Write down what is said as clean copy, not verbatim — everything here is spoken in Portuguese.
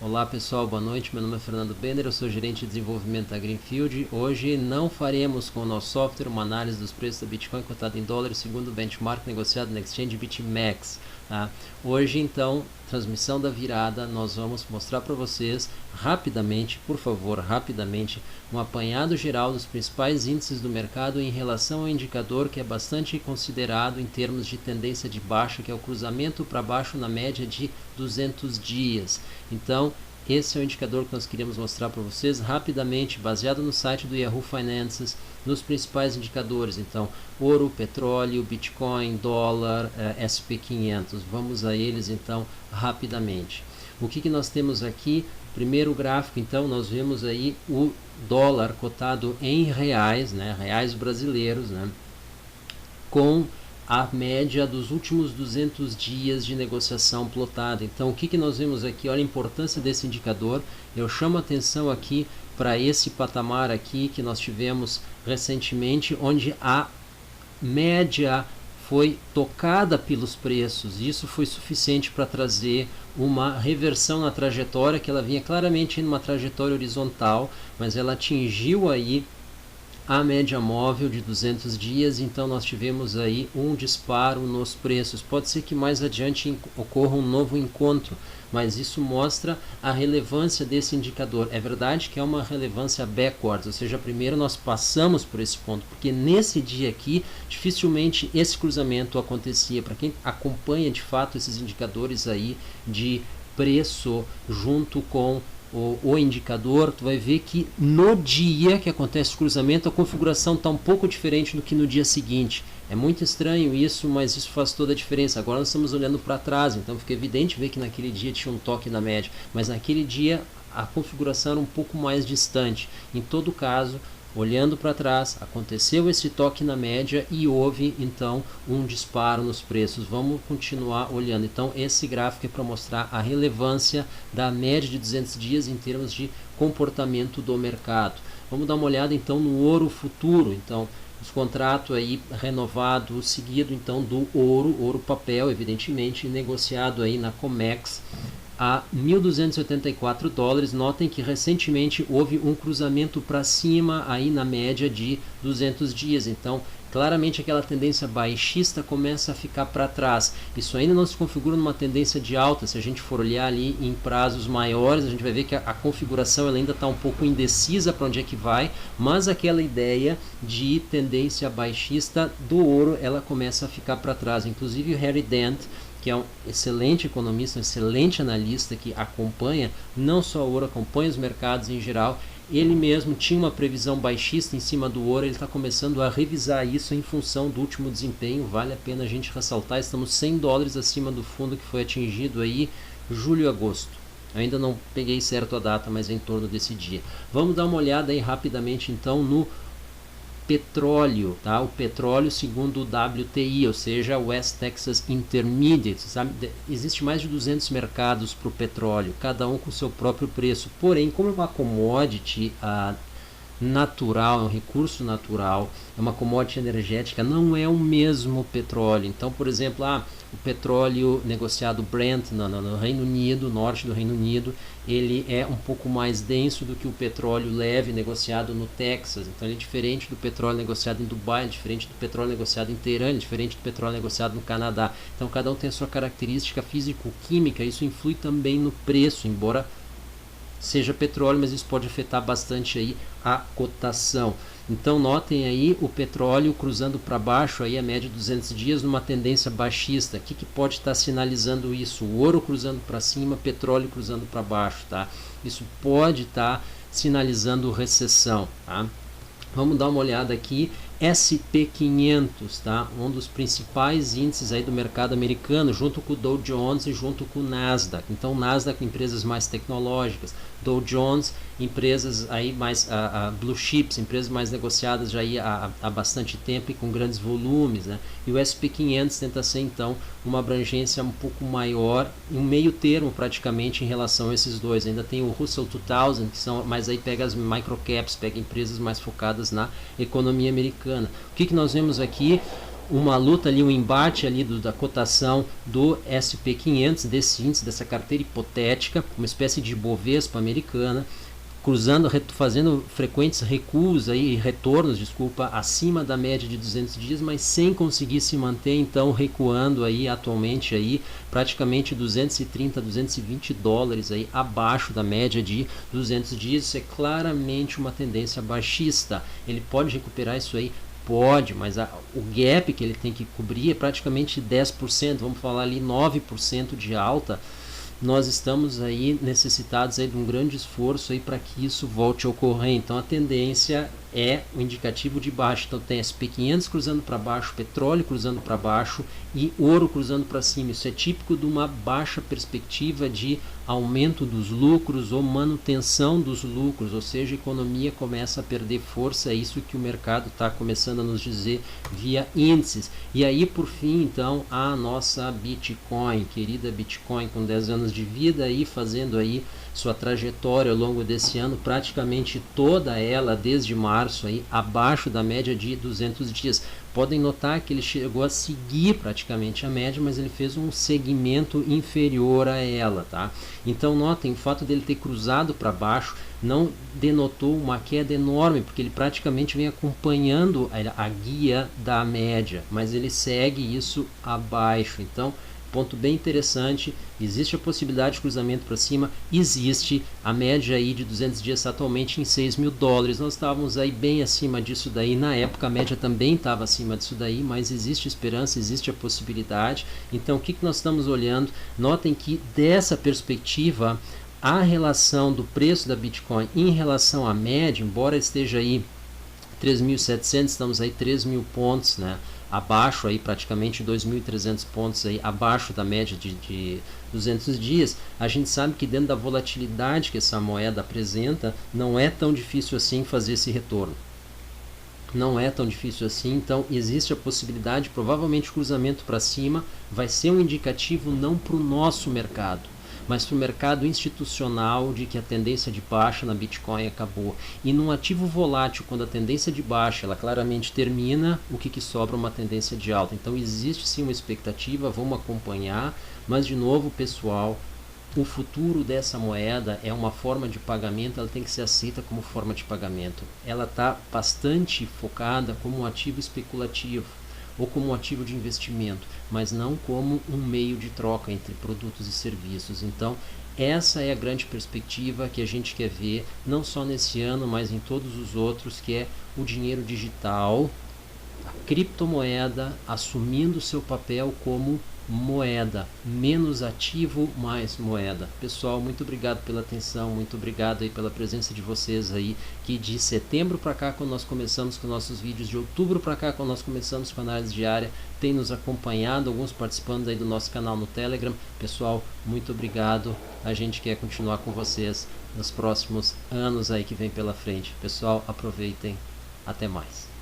Olá pessoal, boa noite, meu nome é Fernando Bender, eu sou gerente de desenvolvimento da Greenfield. Hoje não faremos com o nosso software uma análise dos preços da Bitcoin cotada em dólares segundo o benchmark negociado na Exchange BitMEX. Tá? Hoje então, transmissão da virada, nós vamos mostrar para vocês rapidamente, por favor, rapidamente, um apanhado geral dos principais índices do mercado em relação ao indicador que é bastante considerado em termos de tendência de baixa, que é o cruzamento para baixo na média de 200 dias. Então, esse é o indicador que nós queríamos mostrar para vocês rapidamente, baseado no site do Yahoo Finances, nos principais indicadores. Então, ouro, petróleo, Bitcoin, dólar, SP500. Vamos a eles então rapidamente. O que nós temos aqui? Primeiro gráfico, então, nós vemos aí o dólar cotado em reais, né, reais brasileiros, né, com a média dos últimos 200 dias de negociação plotada. Então, o que nós vemos aqui? Olha a importância desse indicador. Eu chamo a atenção aqui para esse patamar aqui que nós tivemos recentemente, onde a média foi tocada pelos preços. Isso foi suficiente para trazer uma reversão na trajetória, que ela vinha claramente em uma trajetória horizontal, mas ela atingiu aí a média móvel de 200 dias, então nós tivemos aí um disparo nos preços. Pode ser que mais adiante ocorra um novo encontro, mas isso mostra a relevância desse indicador. É verdade que é uma relevância backwards, ou seja, primeiro nós passamos por esse ponto, porque nesse dia aqui, dificilmente esse cruzamento acontecia. Para quem acompanha de fato esses indicadores aí de preço junto com o indicador, tu vai ver que no dia que acontece o cruzamento a configuração está um pouco diferente do que no dia seguinte. É muito estranho isso, mas isso faz toda a diferença. Agora nós estamos olhando para trás, então fica evidente ver que naquele dia tinha um toque na média, mas naquele dia a configuração era um pouco mais distante. Em todo caso, olhando para trás, aconteceu esse toque na média e houve então um disparo nos preços. Vamos continuar olhando. Então esse gráfico é para mostrar a relevância da média de 200 dias em termos de comportamento do mercado. Vamos dar uma olhada então no ouro futuro. Então os contratos aí renovado, seguido então do ouro papel, evidentemente, negociado aí na COMEX a 1.284 dólares. Notem que recentemente houve um cruzamento para cima aí na média de 200 dias, então claramente aquela tendência baixista começa a ficar para trás. Isso ainda não se configura numa tendência de alta. Se a gente for olhar ali em prazos maiores, a gente vai ver que a configuração ela ainda está um pouco indecisa para onde é que vai, mas aquela ideia de tendência baixista do ouro ela começa a ficar para trás. Inclusive o Harry Dent, que é um excelente economista, um excelente analista que acompanha não só o ouro, acompanha os mercados em geral. Ele mesmo tinha uma previsão baixista em cima do ouro, ele está começando a revisar isso em função do último desempenho. Vale a pena a gente ressaltar, estamos 100 dólares acima do fundo que foi atingido aí julho e agosto. Ainda não peguei certo a data, mas é em torno desse dia. Vamos dar uma olhada aí rapidamente então no petróleo, tá? O petróleo segundo o WTI, ou seja, West Texas Intermediate, sabe? Existe mais de 200 mercados para o petróleo, cada um com o seu próprio preço. Porém, como é uma commodity natural, é um recurso natural, é uma commodity energética, não é o mesmo petróleo. Então, por exemplo, o petróleo negociado Brent no Reino Unido, norte do Reino Unido, ele é um pouco mais denso do que o petróleo leve negociado no Texas. Então ele é diferente do petróleo negociado em Dubai, é diferente do petróleo negociado em Teherã, é diferente do petróleo negociado no Canadá. Então cada um tem a sua característica físico-química, isso influi também no preço, embora seja petróleo, mas isso pode afetar bastante aí a cotação. Então notem aí o petróleo cruzando para baixo aí a média de 200 dias numa tendência baixista. O que pode estar sinalizando isso? O ouro cruzando para cima, petróleo cruzando para baixo, tá? Isso pode estar sinalizando recessão, tá? Vamos dar uma olhada aqui, SP500, tá? Um dos principais índices aí do mercado americano, junto com o Dow Jones e junto com o Nasdaq. Então, o Nasdaq, empresas mais tecnológicas, Dow Jones, empresas aí mais blue chips, empresas mais negociadas já aí há bastante tempo e com grandes volumes, né? E o SP500 tenta ser então uma abrangência um pouco maior, um meio termo praticamente em relação a esses dois. Ainda tem o Russell 2000, que são, mas aí pega as microcaps, pega empresas mais focadas na economia americana. O que nós vemos aqui? uma luta ali, um embate ali da cotação do SP500, desse índice, dessa carteira hipotética, uma espécie de Bovespa americana, cruzando, fazendo frequentes recuos aí, retornos, desculpa, acima da média de 200 dias, mas sem conseguir se manter, então recuando aí atualmente aí praticamente 230, 220 dólares aí abaixo da média de 200 dias. Isso é claramente uma tendência baixista. Ele pode recuperar isso aí? Pode, mas o gap que ele tem que cobrir é praticamente 10%, vamos falar ali 9% de alta. Nós estamos aí necessitados aí de um grande esforço aí para que isso volte a ocorrer. Então a tendência é o indicativo de baixo. Então tem SP500 cruzando para baixo, petróleo cruzando para baixo e ouro cruzando para cima. Isso é típico de uma baixa perspectiva de aumento dos lucros ou manutenção dos lucros, ou seja, a economia começa a perder força. É isso que o mercado está começando a nos dizer via índices. E aí, por fim, então, a nossa Bitcoin, querida Bitcoin, com 10 anos de vida, aí fazendo aí sua trajetória ao longo desse ano, praticamente toda ela, desde março, aí, abaixo da média de 200 dias. Podem notar que ele chegou a seguir praticamente a média, mas ele fez um segmento inferior a ela, tá? Então notem, o fato dele ter cruzado para baixo não denotou uma queda enorme, porque ele praticamente vem acompanhando a guia da média, mas ele segue isso abaixo. Então, ponto bem interessante, existe a possibilidade de cruzamento para cima, existe a média aí de 200 dias está atualmente em 6 mil dólares, nós estávamos aí bem acima disso daí, na época a média também estava acima disso daí, mas existe esperança, existe a possibilidade. Então o que nós estamos olhando? Notem que dessa perspectiva, a relação do preço da Bitcoin em relação à média, embora esteja aí 3.700, estamos aí 3.000 pontos, né? Abaixo aí praticamente 2.300 pontos aí abaixo da média de 200 dias, a gente sabe que dentro da volatilidade que essa moeda apresenta, não é tão difícil assim fazer esse retorno. Não é tão difícil assim, então existe a possibilidade, provavelmente o cruzamento para cima vai ser um indicativo não para o nosso mercado, mas para o mercado institucional de que a tendência de baixa na Bitcoin acabou. E num ativo volátil, quando a tendência de baixa ela claramente termina, o que sobra é uma tendência de alta. Então existe sim uma expectativa, vamos acompanhar, mas de novo, pessoal, o futuro dessa moeda é uma forma de pagamento, ela tem que ser aceita como forma de pagamento. Ela está bastante focada como um ativo especulativo ou como um ativo de investimento, mas não como um meio de troca entre produtos e serviços. Então, essa é a grande perspectiva que a gente quer ver, não só nesse ano, mas em todos os outros, que é o dinheiro digital, a criptomoeda assumindo seu papel como moeda, menos ativo, mais moeda. Pessoal, muito obrigado pela atenção, muito obrigado aí pela presença de vocês aí, que de setembro para cá, quando nós começamos com nossos vídeos, de outubro para cá, quando nós começamos com a análise diária, tem nos acompanhado, alguns participando aí do nosso canal no Telegram. Pessoal, muito obrigado, a gente quer continuar com vocês nos próximos anos aí que vem pela frente. Pessoal, aproveitem, até mais.